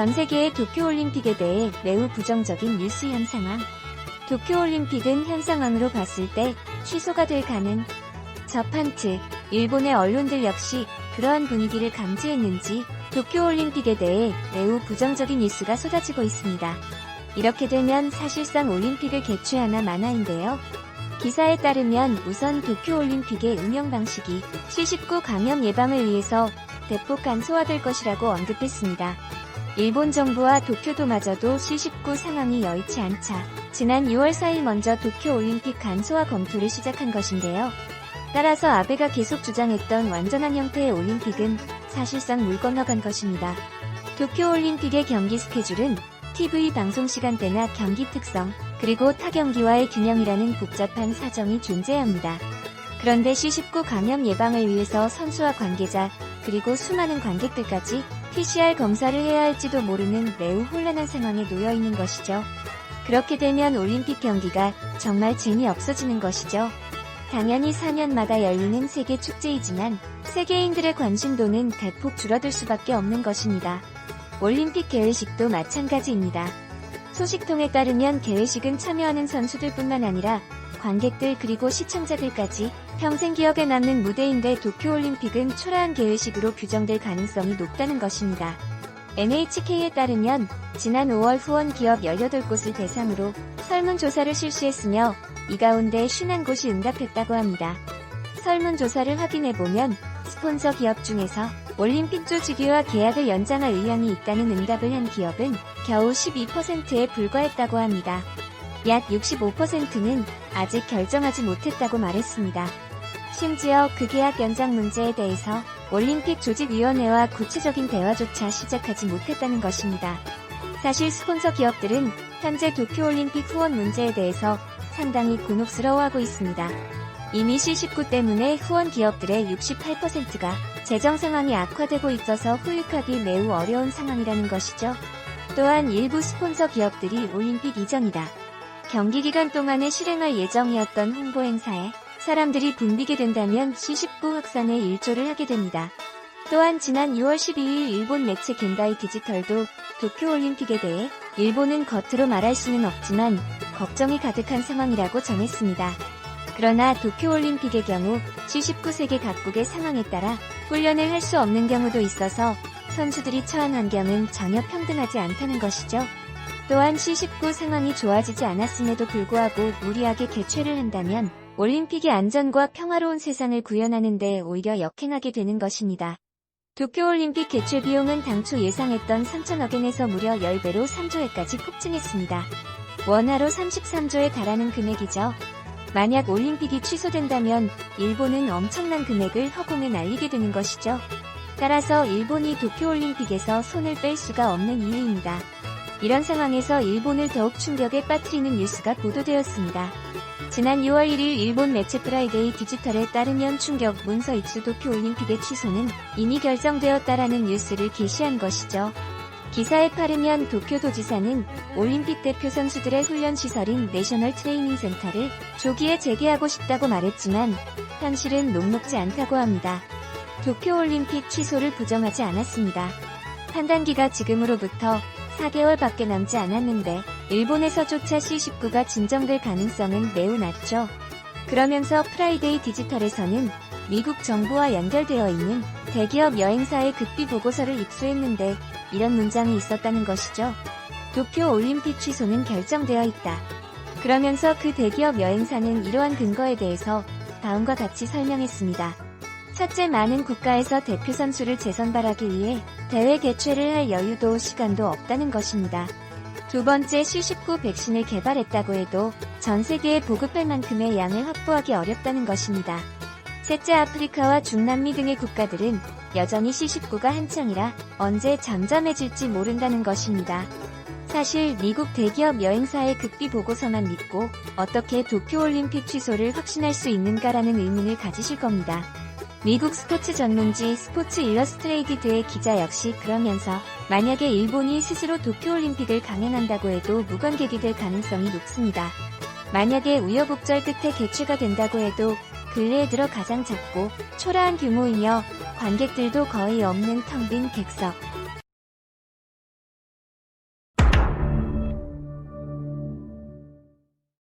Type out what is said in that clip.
전 세계의 도쿄올림픽에 대해 매우 부정적인 뉴스 현 상황. 도쿄올림픽은 현 상황으로 봤을 때 취소가 될 가능. 저판트, 일본의 언론들 역시 그러한 분위기를 감지했는지 도쿄올림픽에 대해 매우 부정적인 뉴스가 쏟아지고 있습니다. 이렇게 되면 사실상 올림픽을 개최하나 마나인데요. 기사에 따르면 우선 도쿄올림픽의 운영 방식이 C19 감염 예방을 위해서 대폭 간소화될 것이라고 언급했습니다. 일본 정부와 도쿄도마저도 C19 상황이 여의치 않자 지난 6월 4일 먼저 도쿄올림픽 간소화 검토를 시작한 것인데요. 따라서 아베가 계속 주장했던 완전한 형태의 올림픽은 사실상 물 건너간 것입니다. 도쿄올림픽의 경기 스케줄은 TV 방송 시간대나 경기 특성, 그리고 타 경기와의 균형이라는 복잡한 사정이 존재합니다. 그런데 C19 감염 예방을 위해서 선수와 관계자, 그리고 수많은 관객들까지 PCR 검사를 해야 할지도 모르는 매우 혼란한 상황에 놓여 있는 것이죠. 그렇게 되면 올림픽 경기가 정말 재미없어지는 것이죠. 당연히 4년마다 열리는 세계 축제이지만 세계인들의 관심도는 대폭 줄어들 수밖에 없는 것입니다. 올림픽 개회식도 마찬가지입니다. 소식통에 따르면 개회식은 참여하는 선수들뿐만 아니라 관객들 그리고 시청자들까지 평생 기억에 남는 무대인데 도쿄올림픽은 초라한 개회식으로 규정될 가능성이 높다는 것입니다. NHK에 따르면 지난 5월 후원 기업 18곳을 대상으로 설문조사를 실시했으며 이 가운데 51곳이 응답했다고 합니다. 설문조사를 확인해보면 스폰서 기업 중에서 올림픽 조직위와 계약을 연장할 의향이 있다는 응답을 한 기업은 겨우 12%에 불과했다고 합니다. 약 65%는 아직 결정하지 못했다고 말했습니다. 심지어 그 계약 연장 문제에 대해서 올림픽 조직위원회와 구체적인 대화조차 시작하지 못했다는 것입니다. 사실 스폰서 기업들은 현재 도쿄올림픽 후원 문제에 대해서 상당히 곤혹스러워하고 있습니다. 이미 C19 때문에 후원 기업들의 68%가 재정 상황이 악화되고 있어서 후유하기 매우 어려운 상황이라는 것이죠. 또한 일부 스폰서 기업들이 올림픽 이전이다. 경기 기간 동안에 실행할 예정이었던 홍보 행사에 사람들이 붐비게 된다면 C19 확산에 일조를 하게 됩니다. 또한 지난 6월 12일 일본 매체 겐다이 디지털도 도쿄올림픽에 대해 일본은 겉으로 말할 수는 없지만 걱정이 가득한 상황이라고 전했습니다. 그러나 도쿄올림픽의 경우 C19 세계 각국의 상황에 따라 훈련을 할 수 없는 경우도 있어서 선수들이 처한 환경은 전혀 평등하지 않다는 것이죠. 또한 C19 상황이 좋아지지 않았음에도 불구하고 무리하게 개최를 한다면 올림픽의 안전과 평화로운 세상을 구현하는 데 오히려 역행하게 되는 것입니다. 도쿄올림픽 개최 비용은 당초 예상했던 3천억엔에서 무려 10배로 3조에까지 폭증했습니다. 원화로 33조에 달하는 금액이죠. 만약 올림픽이 취소된다면 일본은 엄청난 금액을 허공에 날리게 되는 것이죠. 따라서 일본이 도쿄올림픽에서 손을 뺄 수가 없는 이유입니다. 이런 상황에서 일본을 더욱 충격에 빠뜨리는 뉴스가 보도되었습니다. 지난 6월 1일 일본 매체 프라이데이 디지털에 따르면 충격 문서 입수 도쿄올림픽의 취소는 이미 결정되었다라는 뉴스를 게시한 것이죠. 기사에 따르면 도쿄도지사는 올림픽 대표 선수들의 훈련 시설인 내셔널 트레이닝 센터를 조기에 재개하고 싶다고 말했지만 현실은 녹록지 않다고 합니다. 도쿄올림픽 취소를 부정하지 않았습니다. 판단기가 지금으로부터 4개월밖에 남지 않았는데 일본에서조차 C19가 진정될 가능성은 매우 낮죠. 그러면서 프라이데이 디지털에서는 미국 정부와 연결되어 있는 대기업 여행사의 극비 보고서를 입수했는데 이런 문장이 있었다는 것이죠. 도쿄올림픽 취소는 결정되어 있다. 그러면서 그 대기업 여행사는 이러한 근거에 대해서 다음과 같이 설명했습니다. 첫째, 많은 국가에서 대표 선수를 재선발하기 위해 대회 개최를 할 여유도 시간도 없다는 것입니다. 두 번째, C19 백신을 개발했다고 해도 전 세계에 보급할 만큼의 양을 확보하기 어렵다는 것입니다. 셋째, 아프리카와 중남미 등의 국가들은 여전히 C19가 한창이라 언제 잠잠해질지 모른다는 것입니다. 사실 미국 대기업 여행사의 극비 보고서만 믿고 어떻게 도쿄올림픽 취소를 확신할 수 있는가라는 의문을 가지실 겁니다. 미국 스포츠 전문지 스포츠 일러스트레이티드의 기자 역시 그러면서 만약에 일본이 스스로 도쿄올림픽을 강행한다고 해도 무관객이 될 가능성이 높습니다. 만약에 우여곡절 끝에 개최가 된다고 해도 근래에 들어 가장 작고 초라한 규모이며 관객들도 거의 없는 텅 빈 객석,